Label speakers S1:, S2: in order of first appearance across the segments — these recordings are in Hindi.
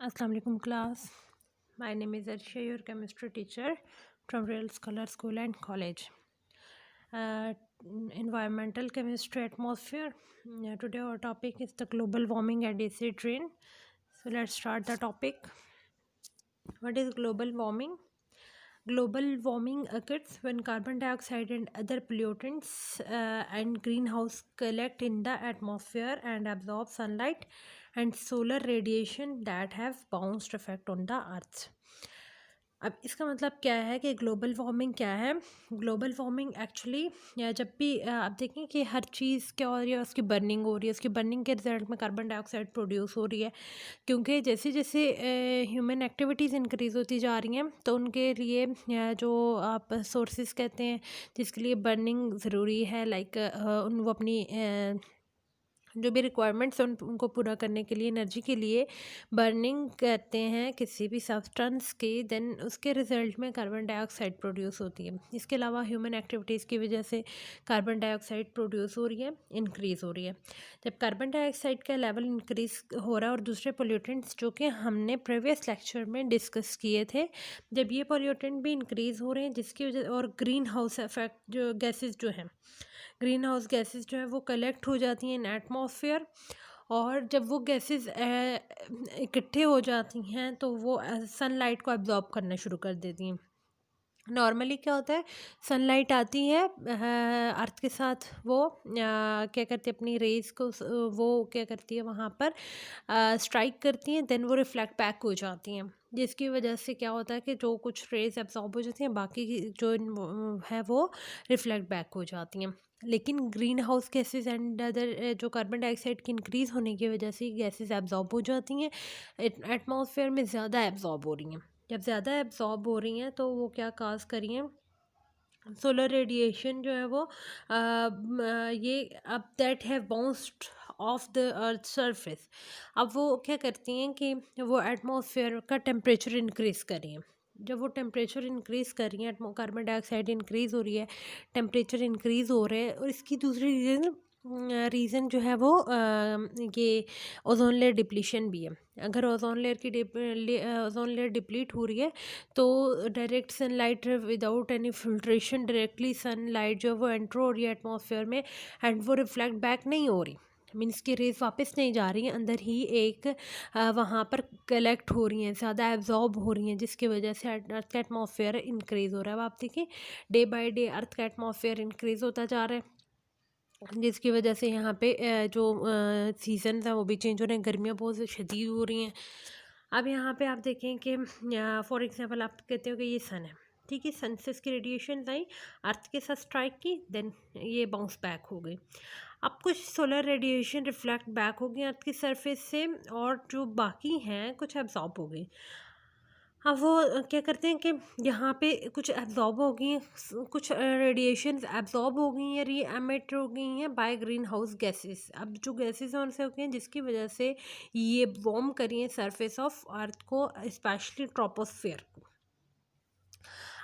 S1: Assalamu alaikum class. My name is Arsha, your chemistry teacher from Real Scholar School and College. Uh, Environmental chemistry atmosphere. Today our topic is the global warming and acid rain. So let's start the topic. What is global warming? Global warming occurs when carbon dioxide and other pollutants and greenhouse collect in the atmosphere and absorb sunlight and solar radiation that have bounced effect on the earth. अब इसका मतलब क्या है कि ग्लोबल वार्मिंग क्या है? ग्लोबल वार्मिंग एक्चुअली जब भी आप देखें कि हर चीज़ क्या हो रही है, उसकी बर्निंग हो रही है, उसकी बर्निंग के रिजल्ट में कार्बन डाइऑक्साइड प्रोड्यूस हो रही है, क्योंकि जैसे जैसे ह्यूमन एक्टिविटीज़ इंक्रीज़ होती जा रही हैं तो उनके लिए जो आप सोर्सेज कहते हैं जिसके लिए बर्निंग ज़रूरी है, लाइक उन वो अपनी जो भी रिक्वायरमेंट्स उनको पूरा करने के लिए एनर्जी के लिए बर्निंग करते हैं किसी भी सब्सटेंस की, देन उसके रिजल्ट में कार्बन डाइऑक्साइड प्रोड्यूस होती है। इसके अलावा ह्यूमन एक्टिविटीज़ की वजह से कार्बन डाइऑक्साइड प्रोड्यूस हो रही है, इंक्रीज़ हो रही है। जब कार्बन डाइऑक्साइड का लेवल इंक्रीज़ हो रहा है और दूसरे पोल्यूटेंट्स जो कि हमने प्रीवियस लेक्चर में डिस्कस किए थे, जब ये पोल्यूटेंट भी इंक्रीज़ हो रहे हैं जिसकी वजह और ग्रीन हाउस इफेक्ट जो गैसेस जो हैं, ग्रीन हाउस गैसेस जो है वो कलेक्ट हो जाती हैं इन एटमॉस्फेयर, और जब वो गैसेस इकट्ठे हो जाती हैं तो वो सनलाइट को एब्जॉर्ब करना शुरू कर देती हैं। नॉर्मली क्या होता है, सनलाइट आती है अर्थ के साथ, वो क्या करती है अपनी रेज को वो क्या करती है वहाँ पर स्ट्राइक करती हैं, देन वो रिफ्लेक्ट बैक हो जाती हैं, जिसकी वजह से क्या होता है कि जो कुछ रेज एब्जॉर्ब हो जाती हैं बाकी की जो है वो रिफ्लेक्ट बैक हो जाती हैं। लेकिन green house gases and other जो कार्बन डाइऑक्साइड की इंक्रीज़ होने की वजह से गैसेज एब्जॉर्ब हो जाती हैं, एटमॉस्फेयर में ज़्यादा एब्जॉर्ब हो रही हैं। जब ज़्यादा एब्जॉर्ब हो रही हैं तो वो क्या काज कर रही हैं, सोलर रेडिएशन जो है वो ये अब that have bounced of the earth surface, अब वो क्या करती हैं कि वो एटमॉस्फेयर का टेम्परेचर इंक्रीज़ कर रही हैं। जब वो टेम्परेचर इंक्रीज़ कर रही हैं, कार्बन डाइऑक्साइड इंक्रीज़ हो रही है, टेम्परेचर इंक्रीज़ हो रहे हैं, और इसकी दूसरी रीज़न जो है वो ये ओजोन लेयर डिप्लीशन भी है। अगर ओजोन लेयर की ओजोन लेयर डिप्लीट हो रही है तो direct sunlight without any filtration directly sunlight जो है वो एंटर हो रही है एटमॉस्फेयर में, एंड वो रिफ्लेक्ट बैक नहीं हो रही, मीन्स की रेज वापस नहीं जा रही हैं, अंदर ही एक वहाँ पर कलेक्ट हो रही हैं, ज़्यादा एब्जॉर्ब हो रही हैं, जिसकी वजह से अर्थ का एटमॉस्फेयर इंक्रीज़ हो रहा है। अब आप देखिए डे बाय डे अर्थ का एटमॉस्फेयर इंक्रीज़ होता जा रहा है, जिसकी वजह से यहाँ पे जो सीज़न है वो भी चेंज हो रहे हैं, गर्मियाँ बहुत शदीद हो रही हैं। अब यहाँ पे आप देखें कि फॉर एग्जांपल आप कहते हो कि ये सन है, ठीक है, सन से इसकी रेडिएशन आई, अर्थ के साथ स्ट्राइक की, देन ये बाउंस बैक हो गई। अब कुछ सोलर रेडिएशन रिफ्लेक्ट बैक हो गई अर्थ की सरफेस से, और जो बाकी हैं कुछ एब्जॉर्ब हो गई। अब वो क्या करते हैं कि यहाँ पे कुछ एब्जॉर्ब हो गई हैं, कुछ रेडिएशंस एब्जॉर्ब हो गई हैं, री एमिट हो गई हैं बाय ग्रीन हाउस गैसेस। अब जो गैसेस हैं उनसे हो गई हैं जिसकी वजह से ये वार्म करी हैं सरफेस ऑफ अर्थ को, स्पेशली ट्रोपोस्फेयर को।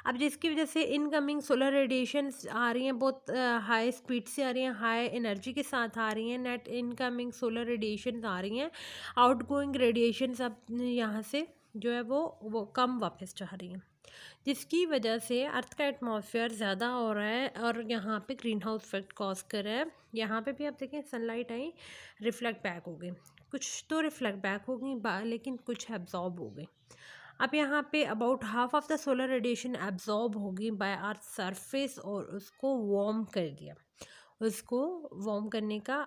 S1: अब जिसकी वजह से इनकमिंग सोलर रेडिएशंस आ रही हैं, बहुत हाई स्पीड से आ रही हैं, हाई एनर्जी के साथ आ रही हैं, नेट इनकमिंग सोलर रेडिएशंस आ रही हैं, आउटगोइंग रेडिएशंस अब यहाँ से जो है वो कम वापस जा रही हैं, जिसकी वजह से अर्थ का एटमॉस्फेयर ज़्यादा हो रहा है और यहाँ पे ग्रीन हाउस इफेक्ट कॉज कर रहा है। यहाँ पे भी आप देखें सनलाइट आई, रिफ्लेक्ट बैक हो गई, कुछ तो रिफ्लेक्ट बैक हो गई लेकिन कुछ एब्जॉर्ब हो गई। अब यहाँ पे about half of the solar radiation absorb होगी बाय अर्थ सरफेस और उसको वार्म कर दिया, उसको वार्म करने का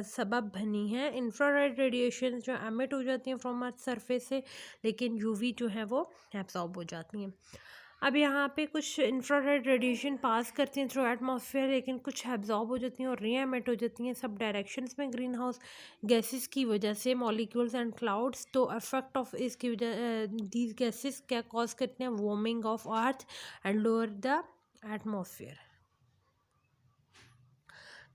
S1: सबब बनी है इंफ्रारेड रेडिएशन जो एमिट हो जाती हैं फ्रॉम अर्थ सरफेस से, लेकिन यूवी जो है वो एब्जॉर्ब हो जाती हैं। अब यहाँ पे कुछ इंफ्रारेड रेडिएशन पास करती हैं थ्रू एटमॉस्फेयर, लेकिन कुछ एब्जॉर्ब हो जाती हैं और री एमिट हो जाती हैं सब डायरेक्शंस में ग्रीन हाउस गैसेस की वजह से, मॉलिक्यूल्स एंड क्लाउड्स। तो इफेक्ट ऑफ इसकी वजह दीज गैसेस क्या कॉज करते हैं, warming of earth and lower the atmosphere.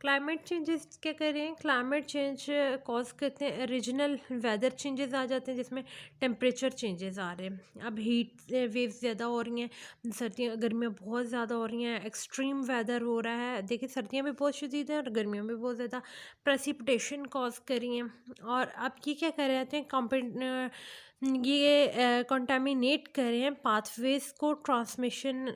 S1: Climate changes क्या कर रहे हैं, क्लाइमेट चेंज कॉज करते हैं रीजनल वेदर चेंजेस आ जाते हैं, जिसमें टेम्परेचर चेंजेस आ रहे हैं। अब हीट वेव्स ज़्यादा हो रही हैं, सर्दियाँ गर्मियाँ बहुत ज़्यादा हो रही हैं, एक्सट्रीम वेदर हो रहा है। देखिए सर्दियाँ भी बहुत शदीद हैं और गर्मियों में बहुत ज़्यादा प्रेसिपिटेशन कॉज कर रही हैं। और अब ये क्या कर रहे हैं, ये कंटामिनेट कर रहे हैं पाथवेज को, ट्रांसमिशन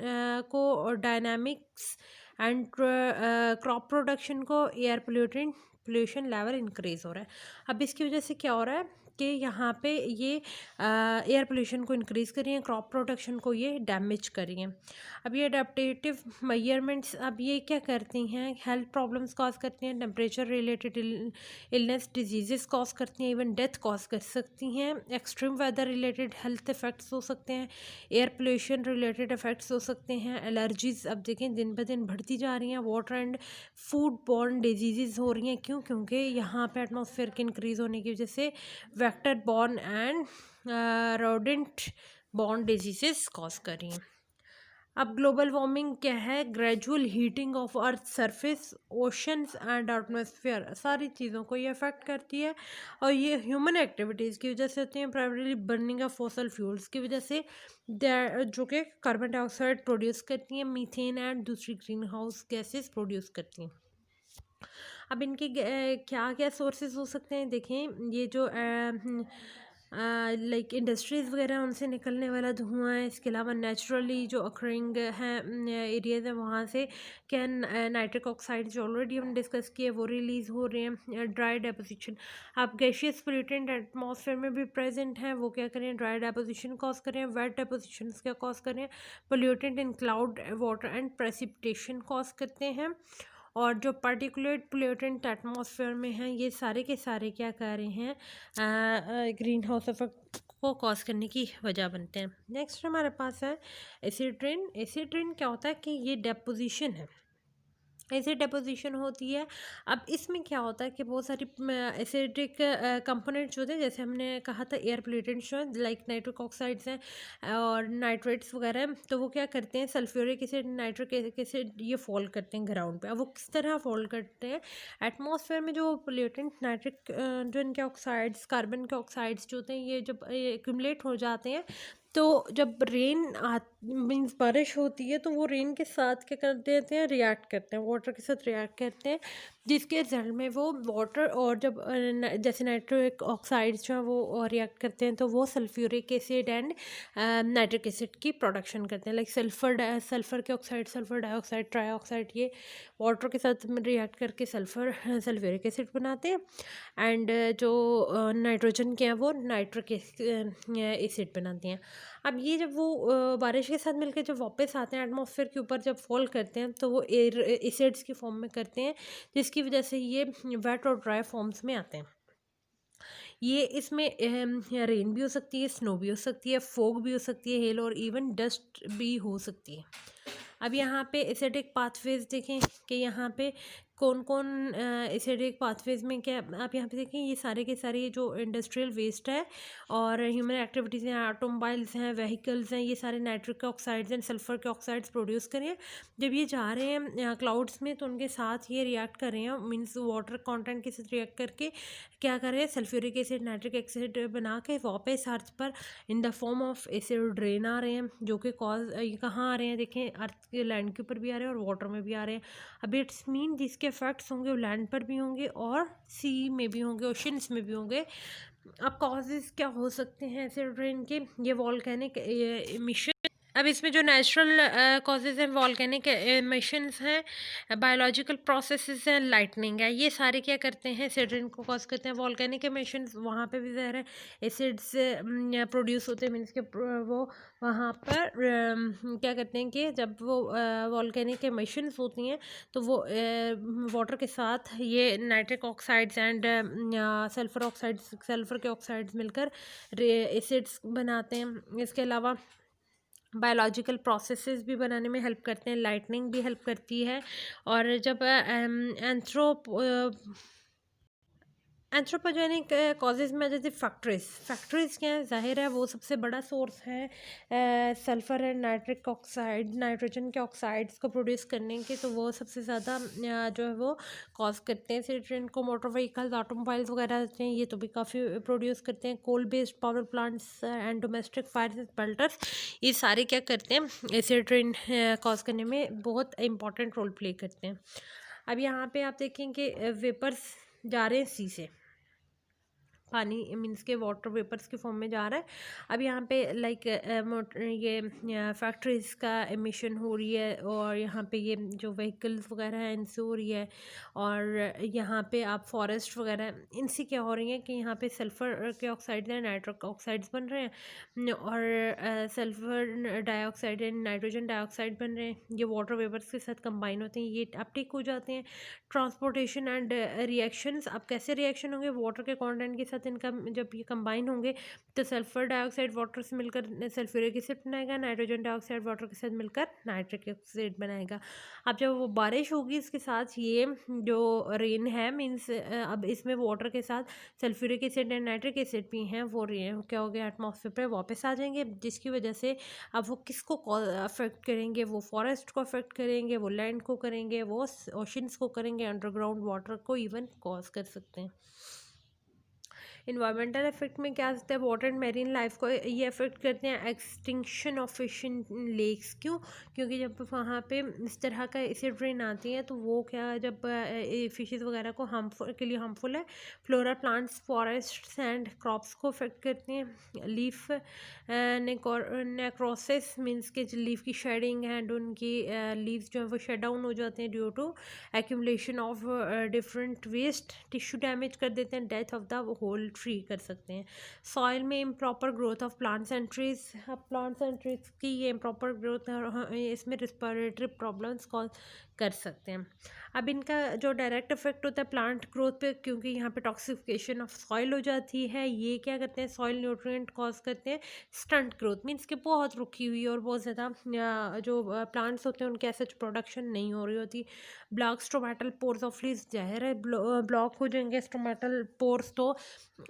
S1: को, और डायनामिक्स एंड क्रॉप प्रोडक्शन को। एयर पोल्यूशन लेवल इंक्रीज़ हो रहा है। अब इसकी वजह से क्या हो रहा है कि यहाँ पे ये एयर पोल्यूशन को इंक्रीज़ कर रही हैं, क्रॉप प्रोडक्शन को ये डैमेज कर रही हैं। अब ये अडेप्टेटिव मेजरमेंट्स अब ये क्या करती हैं, हेल्थ प्रॉब्लम्स कॉज करती हैं, temperature related illness disease cause करती हैं, इवन डेथ कॉज कर सकती हैं। Extreme weather related health effects हो सकते हैं, एयर पोल्यूशन रिलेटेड इफ़ेक्ट्स हो सकते हैं, एलर्जीज़ अब देखें दिन ब दिन बढ़ती जा रही हैं, water and food borne disease हो रही हैं। क्यों? क्योंकि यहाँ पे एटमॉस्फेयर के इंक्रीज़ होने की वजह से vector borne and rodent born disease cause कर रही हैं। अब ग्लोबल वार्मिंग क्या है, gradual heating of earth surface, oceans and atmosphere, सारी चीज़ों को ये अफेक्ट करती है। और ये ह्यूमन एक्टिविटीज़ की वजह से होती हैं, primarily burning of fossil fuels की वजह से, जो कि कार्बन डाइऑक्साइड प्रोड्यूस करती हैं, मीथेन एंड दूसरी ग्रीन हाउस गैसेस प्रोड्यूस करती हैं। अब इनके क्या क्या सोर्सेज हो सकते हैं, देखें ये जो लाइक इंडस्ट्रीज़ वगैरह उनसे निकलने वाला धुआं है। इसके अलावा नेचुरली जो अकरिंग हैं एरियाज़ हैं वहाँ से क्या नाइट्रिक ऑक्साइड जो ऑलरेडी हमने डिस्कस किए वो रिलीज़ हो रहे हैं। ड्राई डेपोजिशन, अब गैशियस पोल्यूटेंट एटमॉस्फेयर में भी प्रेजेंट हैं, वो क्या करें, ड्राई डेपोजिशन कॉज करें। वेट डेपोजिशन क्या कॉज करें, pollutant in cloud water and precipitation cause करते हैं। और जो पार्टिकुलेट पोल्यूटेंट एटमॉस्फेयर में हैं ये सारे के सारे क्या कर रहे हैं, ग्रीन हाउस इफेक्ट को कॉज करने की वजह बनते हैं। नेक्स्ट हमारे पास है एसिड रेन। एसिड रेन क्या होता है कि ये डेपोजिशन है, एसिड डेपोजिशन होती है। अब इसमें क्या होता है कि बहुत सारी एसिडिक कंपोनेंट्स होते हैं, जैसे हमने कहा था एयर पोल्यूटेंट्स जो है लाइक नाइट्रिक ऑक्साइड्स हैं और नाइट्रेट्स वगैरह हैं, तो वो क्या करते हैं, सल्फ्यूरिक एसिड, नाइट्रिक एसिड ये फॉल करते हैं ग्राउंड पे। अब वो किस तरह फॉल करते हैं, एटमॉस्फेयर में जो पोल्यूटेंट नाइट्रिक जो इनके ऑक्साइड्स, कार्बन के ऑक्साइड्स जो होते हैं, ये जब एक्यूमुलेट हो जाते हैं तो जब रेन मीन्स बारिश होती है तो वो रेन के साथ क्या कर देते हैं, रिएक्ट करते हैं, वाटर के साथ रिएक्ट करते हैं, जिसके रिजल्ट में वो वाटर और जब जैसे नाइट्रिक ऑक्साइड्स जो हैं वो रिएक्ट करते हैं तो वो sulphuric acid and nitric acid की प्रोडक्शन करते हैं। लाइक सल्फ़र के ऑक्साइड, सल्फ़र डाइऑक्साइड, ट्राईऑक्साइड, ये वाटर के साथ रिएक्ट करके सल्फ्यूरिक एसिड बनाते हैं। एंड जो नाइट्रोजन के हैं वो नाइट्रिक एसिड बनाते हैं। अब ये जब वो बारिश के साथ मिलकर जब वापस आते हैं एटमॉस्फेयर के ऊपर, जब फॉल करते हैं तो वो एयर एसिड्स की फॉर्म में करते हैं, जिसकी वजह से ये वेट और ड्राई फॉर्म्स में आते हैं। ये इसमें रेन भी हो सकती है, स्नो भी हो सकती है, फोग भी हो सकती है, हेल और इवन डस्ट भी हो सकती है। अब यहाँ पे एसिडिक पाथवेज देखें कि यहाँ पे कौन कौन एसिडिक पाथवेज में क्या, आप यहाँ पे देखें ये सारे के सारे जो इंडस्ट्रियल वेस्ट है और ह्यूमन एक्टिविटीज़ हैं, ऑटोमोबाइल्स हैं, व्हीकल्स हैं, ये सारे नाइट्रिक ऑक्साइड्स एंड सल्फ़र के ऑक्साइड्स प्रोड्यूस कर रहे हैं। जब ये जा रहे हैं क्लाउड्स में तो उनके साथ ये रिएक्ट कर रहे हैं, मीन्स वाटर कॉन्टेंट के साथ रिएक्ट करके क्या कर रहे हैं, सल्फ्यूरिक एसिड, नाइट्रिक एसिड बना के वापस अर्थ पर in the form of acid rain आ रहे हैं, जो कि कॉज ये कहाँ आ रहे हैं, देखें अर्थ के लैंड के ऊपर भी आ रहे हैं और वाटर में भी आ रहे हैं। अब इट्स मीन जिसके इफेक्ट्स होंगे वो लैंड पर भी होंगे और सी में भी होंगे, ओशंस में भी होंगे। अब कॉजेज़ क्या हो सकते हैं एसिड रेन के, ये वॉल्केनिक एमिशन। अब इसमें जो नेचुरल कॉजेज़ हैं, वॉल्केनिक एमिशंस हैं, बायोलॉजिकल प्रोसेसेस हैं, लाइटनिंग है, ये सारे क्या करते हैं, एसिड रेन को कॉज करते हैं। वॉल्केनिक एमिशंस, वहाँ पे भी ज़ाहिर है एसिड्स प्रोड्यूस होते हैं, मीन्स के वो वहाँ पर क्या करते हैं कि जब वो वॉल्केनिक एमिशंस होती हैं तो वो वाटर के साथ ये nitric oxides and sulphur oxides, sulphur के ऑक्साइड्स मिलकर एसिड्स बनाते हैं। इसके अलावा बायोलॉजिकल प्रोसेसेस भी बनाने में हेल्प करते हैं, लाइटनिंग भी हेल्प करती है। और जब एंथ्रोपोजेनिक कॉजेज़ में जैसे फैक्ट्रीज़ क्या है, ज़ाहिर है वो सबसे बड़ा सोर्स है sulphur and nitric oxide, nitrogen के ऑक्साइड्स को प्रोड्यूस करने के, तो वो सबसे ज़्यादा जो है वो कॉज करते हैं। फिर इनको मोटर व्हीकल्स, ऑटोमोबाइल्स वगैरह होते हैं, ये तो भी काफ़ी प्रोड्यूस करते हैं। Coal based power plants and domestic fire smelters, ये सारे क्या करते हैं, एसिड रेन कॉज करने में बहुत इंपॉर्टेंट रोल प्ले करते हैं। अब यहाँ पे आप देखेंगे वेपर्स जा रहे हैं सी से, पानी मीन्स के वाटर वेपर्स के फॉर्म में जा रहा है। अब यहाँ पे लाइक ये फैक्ट्रीज़ का एमिशन हो रही है, और यहाँ पे ये जो व्हीकल्स वगैरह हैं इनसे हो रही है, और यहाँ पे आप फॉरेस्ट वगैरह इनसे क्या हो रही है कि यहाँ पे सल्फ़र के ऑक्साइड हैं, नाइट्रिक ऑक्साइड्स बन रहे हैं, और sulphur dioxide and nitrogen dioxide बन रहे हैं। ये वाटर वेपर्स के साथ कंबाइन होते हैं, ये अपटेक हो जाते हैं। ट्रांसपोर्टेशन एंड रिएक्शंस, अब कैसे रिएक्शन होंगे वाटर के कंटेंट के साथ इनका, जब ये कंबाइन होंगे तो सल्फर डाइऑक्साइड वाटर से मिलकर सल्फ्यूरिक एसिड बनाएगा, नाइट्रोजन डाइऑक्साइड वाटर के साथ मिलकर नाइट्रिक एसिड बनाएगा। अब जब वो बारिश होगी इसके साथ, ये जो रेन है मीन्स अब इसमें वाटर के साथ sulphuric acid and nitric acid भी हैं, वो क्या हो गया, एटमॉस्फेयर पर वापस आ जाएंगे, जिसकी वजह से अब वो किसको अफेक्ट करेंगे, वो फॉरेस्ट को अफेक्ट करेंगे, वो लैंड को करेंगे, वो ओशंस को करेंगे, अंडरग्राउंड वाटर को इवन कॉज कर सकते हैं। इन्वायरमेंटल इफेक्ट में क्या होता है, वाटर एंड मेरीन लाइफ को ये अफेक्ट करते हैं। Extinction of fish in lakes, क्यों, क्योंकि जब वहाँ पे इस तरह का एसिड रेन आती है तो वो क्या, जब फिशेस वगैरह को हार्मफुल के लिए हार्मफुल है। Flora, plants, forest and crops को अफेक्ट करते हैं। लीफ नेक्रोसिस मीन्स के लीफ की शेडिंग एंड उनकी लीव्स जो है वो शेड डाउन हो जाते हैं due to accumulation of different waste. Tissue damage कर देते हैं, death of the whole tree कर सकते हैं। सॉइल में improper growth of plants and trees, plants and trees की ये इम्प्रॉपर ग्रोथ इसमें रिस्पिरेटरी प्रॉब्लम्स कॉज कर सकते हैं। अब इनका जो डायरेक्ट इफेक्ट होता है प्लांट ग्रोथ पे, क्योंकि यहाँ पे टॉक्सिफिकेशन ऑफ सॉइल हो जाती है, ये क्या करते हैं, सॉइल न्यूट्रिएंट कॉज करते हैं स्टंट ग्रोथ, मीन्स कि बहुत रुकी हुई और बहुत ज़्यादा जो प्लांट्स होते हैं उनके ऐसे प्रोडक्शन नहीं हो रही होती। Block stomatal pores of leaves, ज़ाहिर है ब्लॉक हो जाएंगे स्टोमेटल पोर्स, तो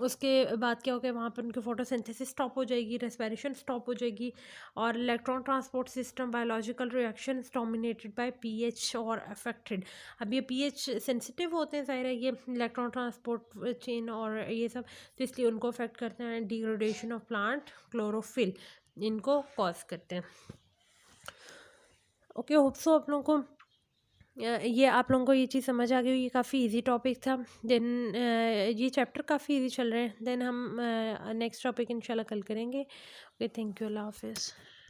S1: उसके बाद क्या हो गया, वहाँ पर उनकी फोटोसिंथेसिस स्टॉप हो जाएगी, रेस्पिरेशन स्टॉप हो जाएगी। और electron transport system, biological reaction dominated by pH और अफेक्टेड। अब ये पीएच सेंसिटिव होते हैं, ज़ाहिर है ये इलेक्ट्रॉन ट्रांसपोर्ट चेन और ये सब, तो इसलिए उनको अफेक्ट करते हैं। डिग्रेडेशन ऑफ प्लांट क्लोरोफिल इनको कॉज करते हैं। ओके, होप सो आप लोगों को ये आप लोगों को ये चीज़ समझ आ गई। ये काफ़ी इजी टॉपिक था। देन ये चैप्टर काफ़ी इजी चल रहे हैं। देन हम नेक्स्ट टॉपिक इंशाल्लाह कल करेंगे। ओके, थैंक यू, अल्लाह हाफिज़।